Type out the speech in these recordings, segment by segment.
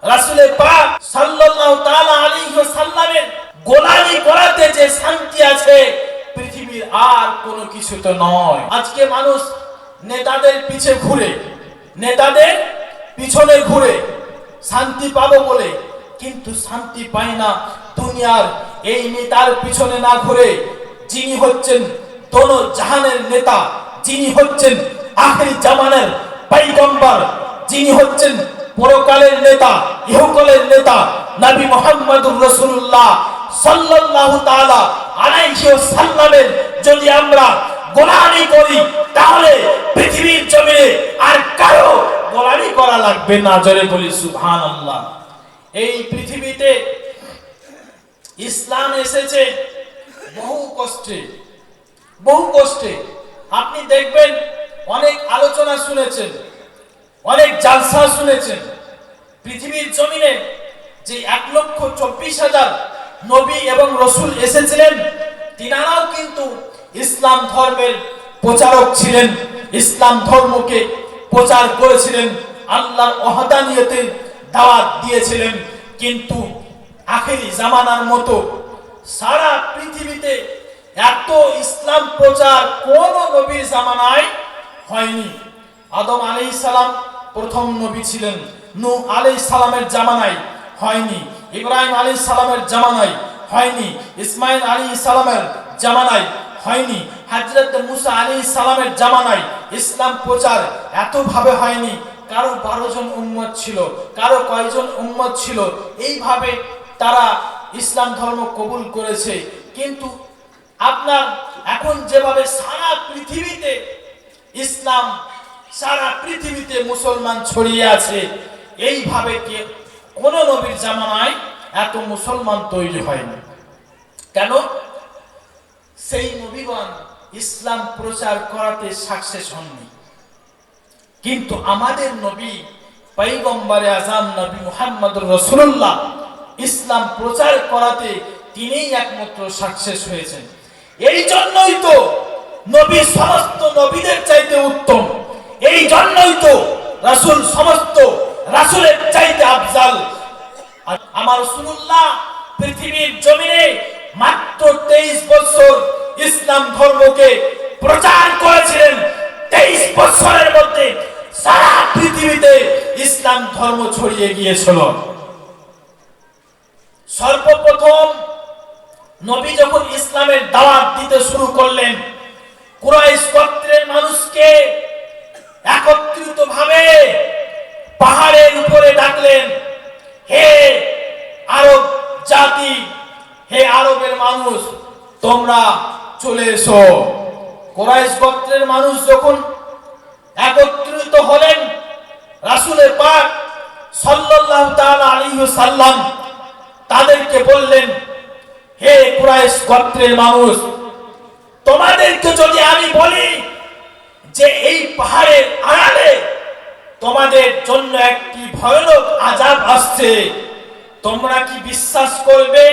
রাসূল পাক সাল্লাল্লাহু তাআলা আলাইহি ওয়াসাল্লামের গোলামি করাতে যে শান্তি আছে পৃথিবীর আর কোনো কিছুতে নয়। আজকে মানুষ নেতাদের পিছনে ঘুরে শান্তি পাবো বলে, কিন্তু শান্তি পায় না দুনিয়ার এই নেতার পিছনে না ঘুরে যিনি হচ্ছেন দোনো জাহানের নেতা, যিনি হচ্ছেন আখির জামানের পয়গম্বর, যিনি হচ্ছেন পরকালের নেতা, ইহকালের নেতা নবী মুহাম্মদুর রাসূলুল্লাহ সাল্লাল্লাহু তাআলা আলাইহি ওয়াসাল্লামের যদি আমরা গোলামি করি তাহলে পৃথিবীর জমিনে আর কারো গোলামি করা লাগবে না। জোরে বলি সুবহানাল্লাহ। এই পৃথিবীতে ইসলাম এসেছে বহু কষ্টে। আপনি দেখবেন অনেক আলোচনা শুনেছেন, অনেক জালসা শুনেছেন। পৃথিবীর জমিনে যে 1,24,000 নবী এবং রাসূল এসেছিলেন, তিনারাও কিন্তু ইসলাম ধর্মের প্রচারক ছিলেন, ইসলাম ধর্মকে প্রচার করেছিলেন, আল্লাহর ওয়াহদানিয়তের দাওয়াত দিয়েছিলেন। কিন্তু আখেরি জামানার মতো সারা পৃথিবীতে এত ইসলাম প্রচার কোন নবীর জামানায় হয়নি। আদম আলাইহিস সালাম প্রথম নবী ছিলেন, নূহ আলাইহিস সালামের জামানায় হয়নি, ইব্রাহিম আলাইহিস সালামের জামানায় হয়নি, ইসমাঈল আলাইহিস সালামের জামানায় হয়নি, হযরত মুসা আলাইহিস সালামের জামানায় ইসলাম প্রচার এত ভাবে হয়নি। কারো 12 জন উম্মত ছিল, কারো কয়জন উম্মত ছিল, এইভাবে তারা ইসলাম ধর্ম কবুল করেছে। কিন্তু আপনার এখন যেভাবে সারা পৃথিবীতে ইসলাম, সারা পৃথিবীতে মুসলমান ছড়িয়ে আছে, এইভাবে কে কোন নবীর জামানায় এত মুসলমান তৈরি হয়নি। কেন? সেই নবীগণ ইসলাম প্রচার করাতে সাকসেস হননি। কিন্তু আমাদের নবী পয়গম্বরে আযম নবী মুহাম্মদুর রাসূলুল্লাহ ইসলাম প্রচার করাতে তিনিই একমাত্র সাকসেস হয়েছেন। এই জন্যই তো নবী সমস্ত নবীদের চাইতে উত্তম, এই জন্যই তো রাসূল সমস্ত রাসূলের চাইতে আফজাল। আমার রাসূলুল্লাহ পৃথিবীর জমিনে মাত্র 23 বছর ইসলাম ধর্মকে প্রচার করেছিলেন। 23 বছরের মধ্যে সারা পৃথিবীতে ইসলাম ধর্ম ছড়িয়ে গিয়েছিল। সর্বপ্রথম নবী যখন ইসলামের দাওয়াত দিতে শুরু করলেন, কুরাইশ গোত্রের মানুষকে একত্রিত ভাবে পাহাড়ের উপরে ডাকলেন, হে আরব জাতি, হে আরবের মানুষ, তোমরা চলে এসো। কুরাইশ গোত্রের মানুষ যখন একত্রিত হলেন, রাসূল পাক সাল্লাল্লাহু তাআলা আলাইহি ওয়াসাল্লাম তাদেরকে বললেন, হে কুরাইশ গোত্রের মানুষ, তোমাদেরকে যদি আমি বলি যে এই পাহাড়ের আড়ালে তোমাদের জন্য একটি ভয়ানক আযাব আসছে, তোমরা কি বিশ্বাস করবে?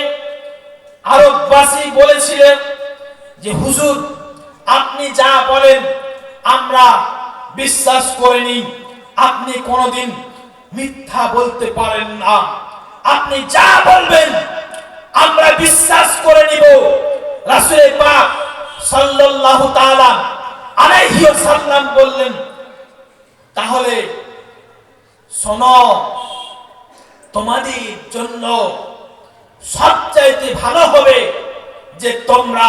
আরববাসী বলেছিলেন যে হুজুর, আপনি যা বলেন আমরা বিশ্বাস করিনি, আপনি কোনোদিন মিথ্যা বলতে পারেন না, আপনি যা বলবেন আমরা বিশ্বাস করে নিব। রাসূল পাক সাল্লাল্লাহু তাআলা আলাইহি ওয়াসাল্লাম বললেন, তাহলে শোনো, তোমাদের জন্য সবচাইতে ভালো হবে যে তোমরা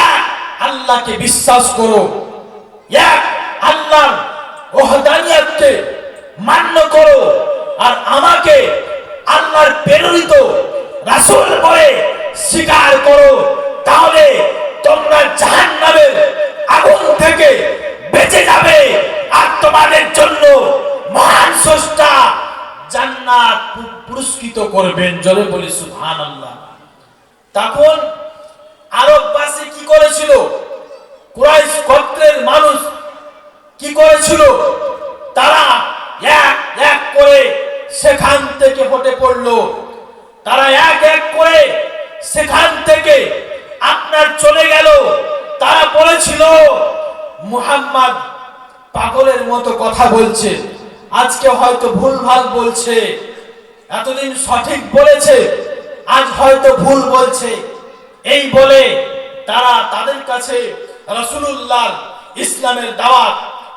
এক আল্লাহকে বিশ্বাস করো, এক আল্লাহর ওয়াহদানিয়তকে মান্য করো, আর আমাকে আল্লাহর প্রেরিত রাসূল বলে স্বীকার করো, তাহলে তোমরা জাহান্নামের আগুন থেকে বেঁচে যাবে, আর তোমাদের জন্য মহান স্রষ্টা জান্নাত পুরস্কৃত করবেন। জোরে বলি সুবহানাল্লাহ। তখন আরববাসী কি করেছিল? কুরাইশ গোত্রের মানুষ কি করেছিল? তারা এক এক করে সেখান থেকে হটে পড়ল, তারা এক এক করে সেখান থেকে আপনার চলে গেল। তারা বলেছিল মুহাম্মদ পাগলের মতো কথা বলছে, আজকে হয়তো ভুলভাল বলছে, এতদিন সঠিক বলেছে, আজ হয়তো ভুল বলছে, এই বলে তারা তাদের কাছে রাসূলুল্লাহর ইসলামের দাওয়াত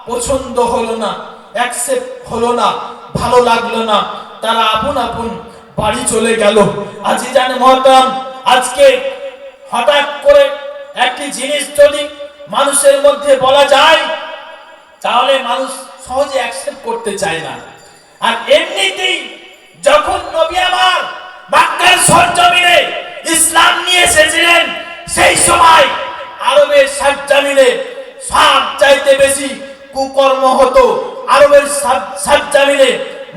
পছন্দ হলো না, অ্যাকসেপ্ট হলো না, ভালো লাগলো না, তারা আপন আপন বাড়ি চলে গেল। আজিজান মুহতারাম, আজকে হঠাৎ করে একটি জিনিস যদি মানুষের মধ্যে বলা যায় তাহলে মানুষ সহজে অ্যাকসেপ্ট করতে চায় না। আর এমনিতেই যখন নবী আমার মক্কার সরজমিনে ইসলাম নিয়ে এসেছিলেন, সেই সময় আরবের সরজমিনে সব চাইতে বেশি কুকর্ম হতো। আরবের সরজমিনে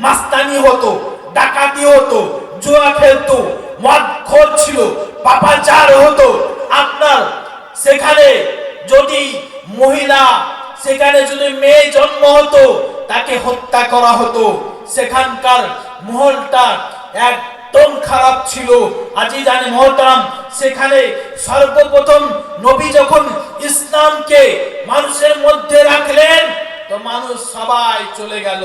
মাস্তানি হতো, ডাকাতি হতো, জুয়া খেলতো, মদ খোর ছিল, পাপাচার হতো। আপনার সেখানে যদি মহিলা, সেখানে যদি মেয়ে জন্ম হতো তাকে হত্যা করা হতো। সেখানকার মহলটা একদম খারাপ ছিল। আজিজান মুহতারাম, সেখানে সর্বপ্রথম নবী যখন ইসলামকে মানুষের মধ্যে রাখলেন তো মানুষ সবাই চলে গেল।